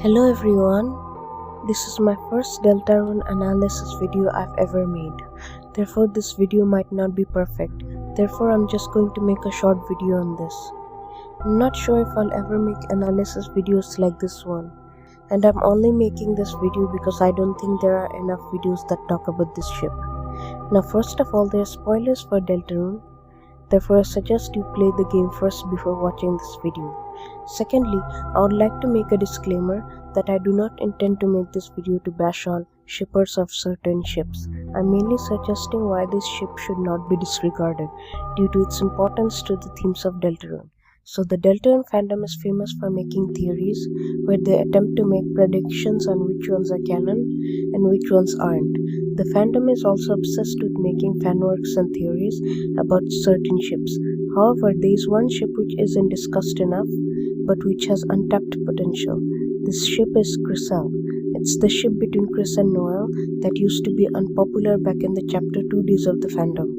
Hello everyone, this is my first Deltarune analysis video I've ever made. Therefore this video might not be perfect. Therefore I'm just going to make a short video on this. I'm not sure if I'll ever make analysis videos like this one. And I'm only making this video because I don't think there are enough videos that talk about this ship. Now first of all, there are spoilers for Deltarune. Therefore I suggest you play the game first before watching this video. Secondly, I would like to make a disclaimer that I do not intend to make this video to bash on shippers of certain ships. I'm mainly suggesting why this ship should not be disregarded due to its importance to the themes of Deltarune. So the Deltarune fandom is famous for making theories where they attempt to make predictions on which ones are canon and which ones aren't. The fandom is also obsessed with making fanworks and theories about certain ships. However, there is one ship which isn't discussed enough but which has untapped potential. This ship is Kriselle. It's the ship between Chris and Noel that used to be unpopular back in the Chapter 2 days of the fandom,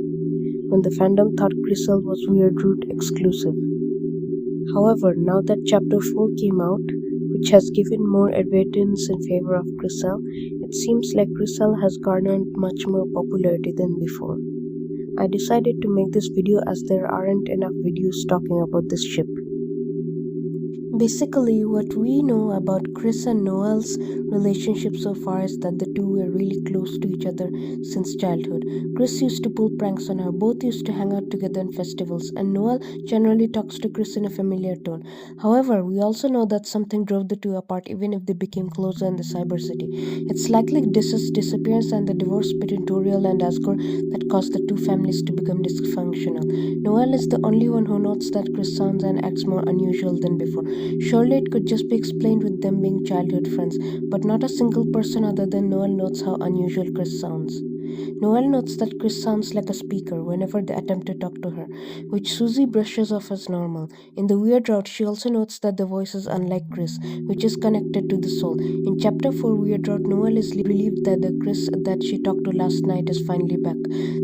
when the fandom thought Kriselle was Weirdroot exclusive. However, now that Chapter 4 came out, which has given more evidence in favor of Kriselle, it seems like Kriselle has garnered much more popularity than before. I decided to make this video as there aren't enough videos talking about this ship. Basically, what we know about Chris and Noel's relationship so far is that the two were really close to each other since childhood. Chris used to pull pranks on her, both used to hang out together in festivals, and Noel generally talks to Chris in a familiar tone. However, we also know that something drove the two apart even if they became closer in the Cyber City. It's likely Dis's disappearance and the divorce between Toriel and Asgore that caused the two families to become dysfunctional. Noel is the only one who notes that Chris sounds and acts more unusual than before. Surely it could just be explained with them being childhood friends, but not a single person other than Noel notes how unusual Chris sounds. Noel notes that Chris sounds like a speaker whenever they attempt to talk to her, which Susie brushes off as normal. In the weird route, she also notes that the voice is unlike Chris, which is connected to the soul. In Chapter 4 Weird Route, Noel is relieved that the Chris that she talked to last night is finally back.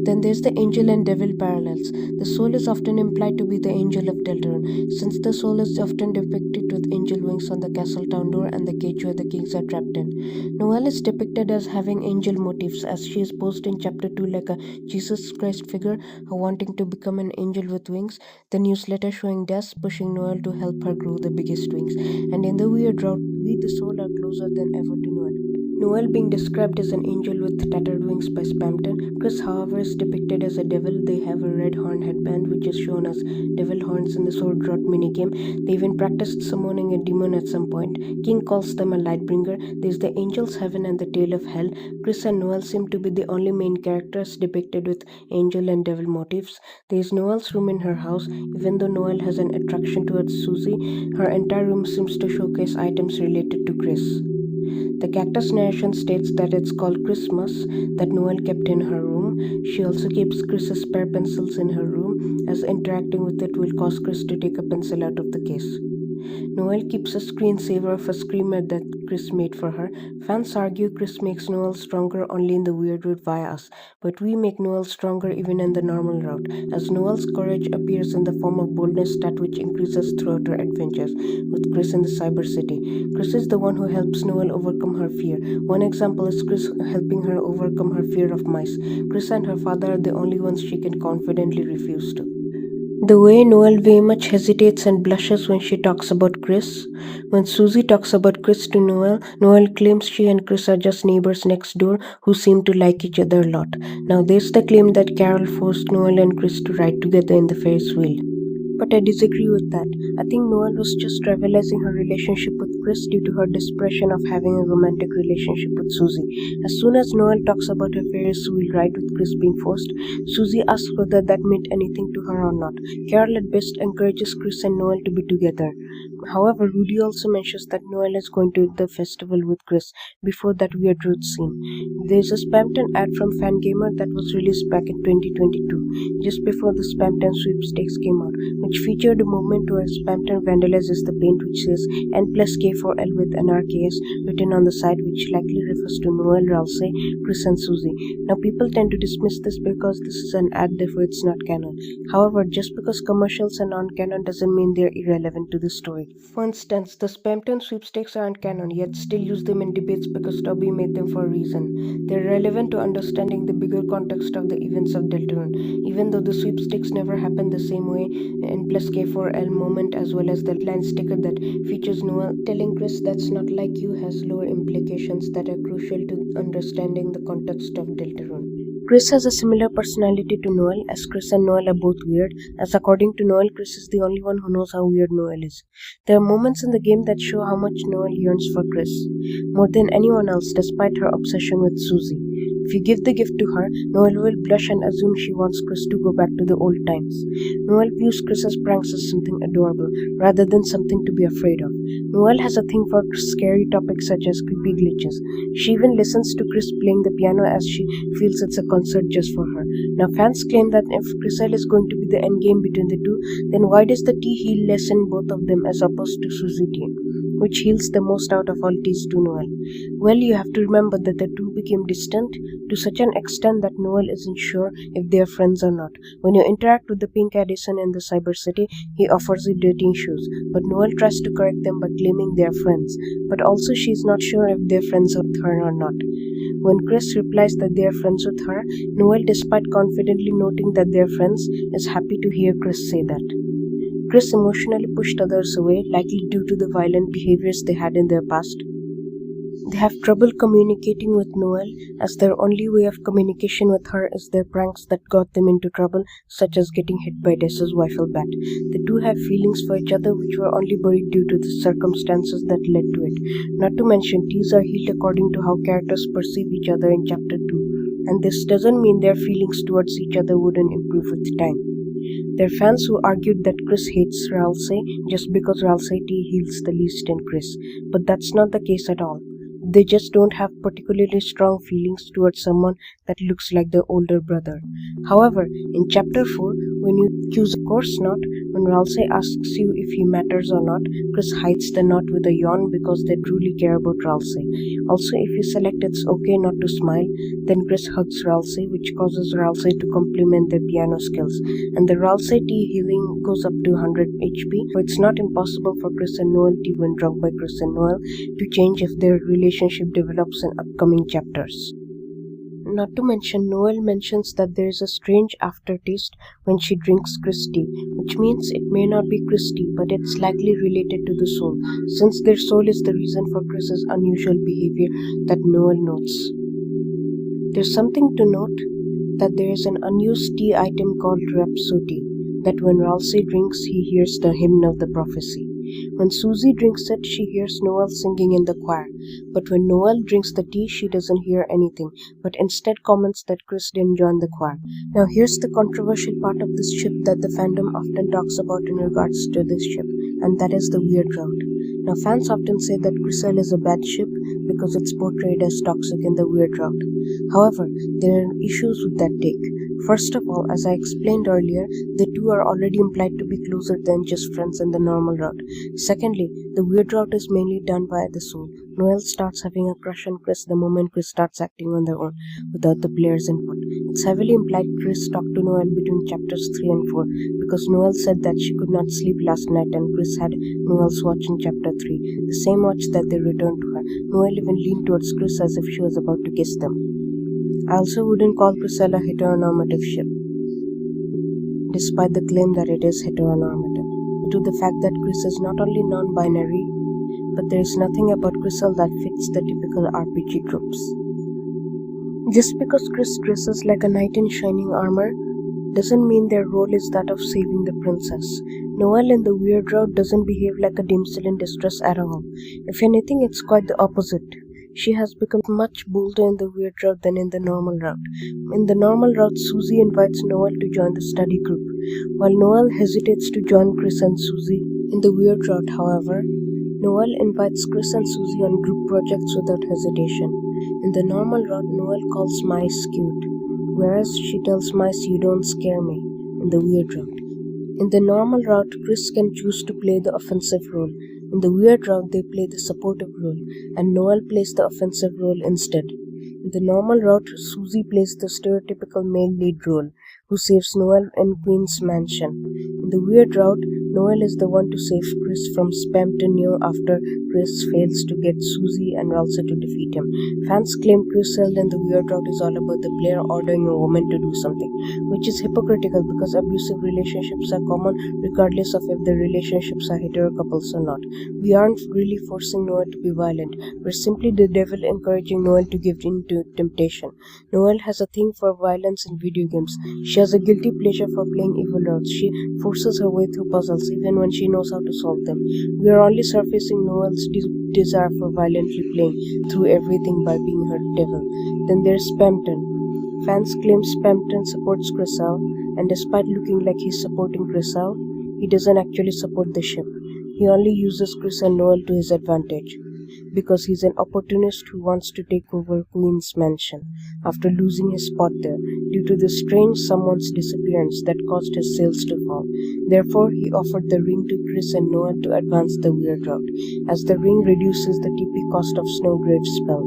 Then there's the angel and devil parallels. The soul is often implied to be the angel of Deltarune, since the soul is often depicted with angel wings on the castle town door and the cage where the kings are trapped in. Noel is depicted as having angel motifs, as she is posed in Chapter 2 like a Jesus Christ figure, wanting to become an angel with wings, the newsletter showing Des pushing Noel to help her grow the biggest wings, and in the weird route, we the soul are closer than ever to Noel. Noel being described as an angel with tattered wings by Spamton. Chris, however, is depicted as a devil. They have a red horn headband, which is shown as devil horns in the Sword Route minigame. They even practiced summoning a demon at some point. King calls them a lightbringer. There's the Angel's Heaven and the Tail of Hell. Chris and Noel seem to be the only main characters depicted with angel and devil motifs. There's Noel's room in her house. Even though Noel has an attraction towards Susie, her entire room seems to showcase items related to Chris. The cactus narration states that it's called Christmas that Noel kept in her room. She also keeps Chris's spare pencils in her room, as interacting with it will cause Chris to take a pencil out of the case. Noel keeps a screensaver of a screamer that Chris made for her. Fans argue Chris makes Noel stronger only in the weird route via us, but we make Noel stronger even in the normal route, as Noel's courage appears in the form of boldness stat which increases throughout her adventures with Chris in the Cyber City. Chris is the one who helps Noel overcome her fear. One example is Chris helping her overcome her fear of mice. Chris and her father are the only ones she can confidently refuse to. The way Noel very much hesitates and blushes when she talks about Chris. When Susie talks about Chris to Noel, Noel claims she and Chris are just neighbors next door who seem to like each other a lot. Now there's the claim that Carol forced Noel and Chris to ride together in the Ferris wheel. But I disagree with that. I think Noel was just trivializing her relationship with Chris due to her desperation of having a romantic relationship with Susie. As soon as Noel talks about her Ferris wheel ride with Chris being forced, Susie asks whether that meant anything to her or not. Carol at best encourages Chris and Noel to be together. However, Rudy also mentions that Noel is going to the festival with Chris before that weird route scene. There's a Spamton ad from Fangamer that was released back in 2022, just before the Spamton sweepstakes came out, which featured a moment where Spamton vandalizes the paint which says N plus K K4L with NRKS written on the side, which likely refers to Noel, Ralsei, Chris and Susie. Now people tend to dismiss this because this is an ad, therefore it's not canon. However, just because commercials are non-canon doesn't mean they're irrelevant to the story. For instance, the Spampton sweepstakes aren't canon, yet still use them in debates because Toby made them for a reason. They're relevant to understanding the bigger context of the events of Deltarune, even though the sweepstakes never happened the same way in plus K4L moment, as well as the line sticker that features Noel telling Chris that's not like you has lower implications that are crucial to understanding the context of Deltarune. Chris has a similar personality to Noel, as Chris and Noel are both weird, as according to Noel, Chris is the only one who knows how weird Noel is. There are moments in the game that show how much Noel yearns for Chris, more than anyone else despite her obsession with Susie. If you give the gift to her, Noel will blush and assume she wants Chris to go back to the old times. Noel views Chris's pranks as something adorable, rather than something to be afraid of. Noel has a thing for scary topics such as creepy glitches. She even listens to Chris playing the piano as she feels it's a concert just for her. Now fans claim that if Kriselle is going to be the endgame between the two, then why does the T heal less in both of them as opposed to Susie T, which heals the most out of all T's to Noel? Well, you have to remember that the two became distant to such an extent that Noel isn't sure if they are friends or not. When you interact with the Pink Addison in the Cyber City, he offers you dating shoes, but Noel tries to correct them by claiming they are friends, but also she's not sure if they're friends with her or not. When Chris replies that they are friends with her, Noel, despite confidently noting that they are friends, is happy to hear Chris say that. Chris emotionally pushed others away, likely due to the violent behaviors they had in their past. They have trouble communicating with Noel, as their only way of communication with her is their pranks that got them into trouble, such as getting hit by Dessa's wiffle bat. The two have feelings for each other which were only buried due to the circumstances that led to it. Not to mention, T's are healed according to how characters perceive each other in Chapter 2, and this doesn't mean their feelings towards each other wouldn't improve with time. There are fans who argued that Chris hates Ralsei just because Ralsei T heals the least in Chris, but that's not the case at all. They just don't have particularly strong feelings towards someone that looks like their older brother. However, in Chapter 4, when you choose a course knot, when Ralsei asks you if he matters or not, Chris hides the knot with a yawn because they truly care about Ralsei. Also, if you select it's okay not to smile, then Chris hugs Ralsei, which causes Ralsei to compliment their piano skills, and the Ralsei T healing goes up to 100 HP, so it's not impossible for Chris and Noel T, when drunk by Chris and Noel, to change if their relationship develops in upcoming chapters. Not to mention, Noel mentions that there is a strange aftertaste when she drinks Chris tea, which means it may not be Chris tea, but it's likely related to the soul, since their soul is the reason for Chris's unusual behavior that Noel notes. There's something to note that there is an unused tea item called Rhapsody, that when Ralsei drinks, he hears the hymn of the prophecy. When Susie drinks it, she hears Noel singing in the choir, but when Noel drinks the tea, she doesn't hear anything, but instead comments that Chris didn't join the choir. Now here's the controversial part of this ship that the fandom often talks about in regards to this ship, and that is the weird route. Now fans often say that Kriselle is a bad ship because it's portrayed as toxic in the weird route. However, there are issues with that take. First of all, as I explained earlier, the two are already implied to be closer than just friends in the normal route. Secondly, the weird route is mainly done by the soul. Noel starts having a crush on Chris the moment Chris starts acting on their own, without the player's input. It's heavily implied Chris talked to Noel between chapters 3 and 4, because Noel said that she could not sleep last night and Chris had Noel's watch in chapter 3, the same watch that they returned to her. Noel even leaned towards Chris as if she was about to kiss them. I also wouldn't call Kriselle a heteronormative ship, despite the claim that it is heteronormative, due to the fact that Chris is not only non-binary, but there is nothing about Kriselle that fits the typical RPG tropes. Just because Chris dresses like a knight in shining armor doesn't mean their role is that of saving the princess. Noel in the weird route doesn't behave like a damsel in distress at all. If anything, it's quite the opposite. She has become much bolder in the weird route than in the normal route. In the normal route, Susie invites Noel to join the study group, while Noel hesitates to join Chris and Susie. In the weird route, however, Noel invites Chris and Susie on group projects without hesitation. In the normal route, Noel calls Mice cute, whereas she tells Mice, "You don't scare me," in the weird route. In the normal route, Chris can choose to play the offensive role, In the weird route, they play the supportive role, and Noel plays the offensive role instead. In the normal route, Susie plays the stereotypical male lead role, who saves Noel in Queen's mansion. In the weird route, Noel is the one to save Chris from Spamptonio after Chris fails to get Susie and also to defeat him. Fans claim Kriselle in the weird route is all about the player ordering a woman to do something, which is hypocritical because abusive relationships are common regardless of if the relationships are hetero couples or not. We aren't really forcing Noel to be violent, we're simply the devil encouraging Noel to give in to temptation. Noel has a thing for violence in video games. She has a guilty pleasure for playing evil routes. She forces her way through puzzles even when she knows how to solve them. We are only surfacing Noel's desire for violently playing through everything by being her devil. Then there's Spampton. Fans claim Spampton supports Kriselle, and despite looking like he's supporting Kriselle, he doesn't actually support the ship. He only uses Chris and Noel to his advantage, because he's an opportunist who wants to take over Queen's mansion after losing his spot there due to the strange someone's disappearance that caused his sales to fall. Therefore, he offered the ring to Chris and Noel to advance the weird route, as the ring reduces the TP cost of Snowgrave's spell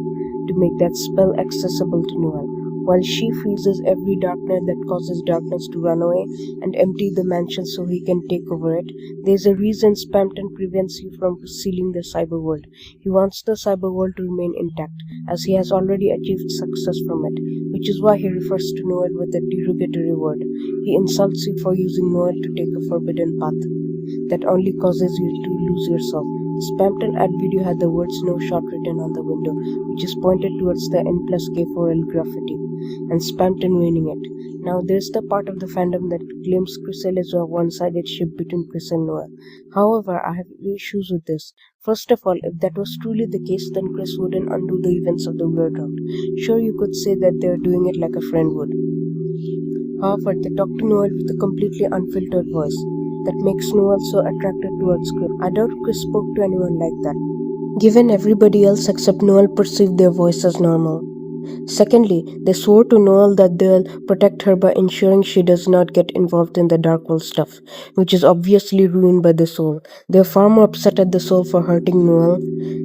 to make that spell accessible to Noel, while she freezes every darkness that causes darkness to run away and empty the mansion so he can take over it. There's a reason Spampton prevents you from sealing the cyber world. He wants the cyber world to remain intact, as he has already achieved success from it, which is why he refers to Noel with a derogatory word. He insults you for using Noel to take a forbidden path that only causes you to lose yourself. The Spampton ad video had the words "No Shot" written on the window, which is pointed towards the N+K4L graffiti, and Spampton winning it. Now there's the part of the fandom that claims Kriselle is a one-sided ship between Chris and Noel. However, I have issues with this. First of all, if that was truly the case, then Chris wouldn't undo the events of the weird route. Sure, you could say that they're doing it like a friend would. However, they talk to Noel with a completely unfiltered voice that makes Noel so attracted towards Chris. I doubt Chris spoke to anyone like that, given everybody else except Noel perceived their voice as normal. Secondly, they swore to Noel that they'll protect her by ensuring she does not get involved in the Dark World stuff, which is obviously ruined by the soul. They are far more upset at the soul for hurting Noel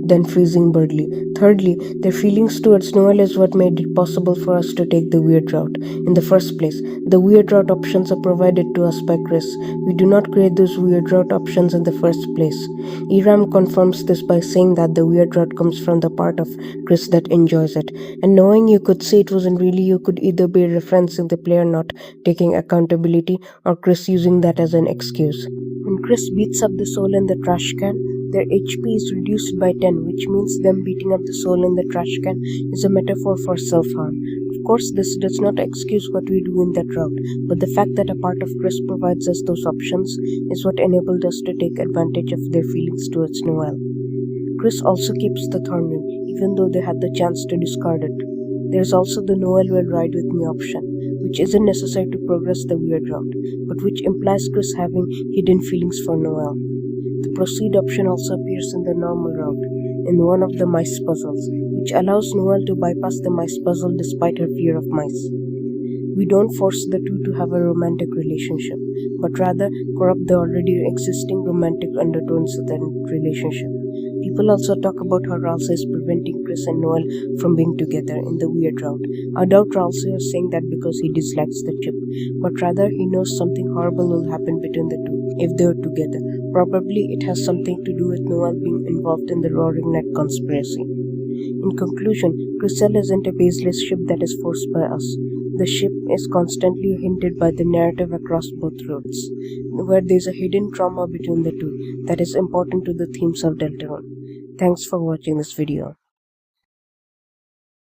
than freezing Birdly. Thirdly, their feelings towards Noel is what made it possible for us to take the weird route. In the first place, the weird route options are provided to us by Chris. We do not create those weird route options in the first place. Eram confirms this by saying that the weird route comes from the part of Chris that enjoys it, and knowing you could say it wasn't really you could either be referencing the player not taking accountability or Chris using that as an excuse. When Chris beats up the soul in the trash can, their HP is reduced by 10, which means them beating up the soul in the trash can is a metaphor for self-harm. Of course, this does not excuse what we do in that route, but the fact that a part of Chris provides us those options is what enabled us to take advantage of their feelings towards Noel. Chris also keeps the thorn ring, even though they had the chance to discard it. There's also the Noel will ride with me option, which isn't necessary to progress the weird route, but which implies Chris having hidden feelings for Noel. The proceed option also appears in the normal route, in one of the mice puzzles, which allows Noel to bypass the mice puzzle despite her fear of mice. We don't force the two to have a romantic relationship, but rather corrupt the already existing romantic undertones of the relationship. People also talk about how Ralsei is preventing Chris and Noel from being together in the weird route. I doubt Ralsei is saying that because he dislikes the chip, but rather he knows something horrible will happen between the two if they are together. Probably it has something to do with Noel being involved in the Roaring Night conspiracy. In conclusion, Kriselle isn't a baseless ship that is forced by us. The ship is constantly hinted by the narrative across both routes, where there is a hidden trauma between the two that is important to the themes of Deltarune. Thanks for watching this video.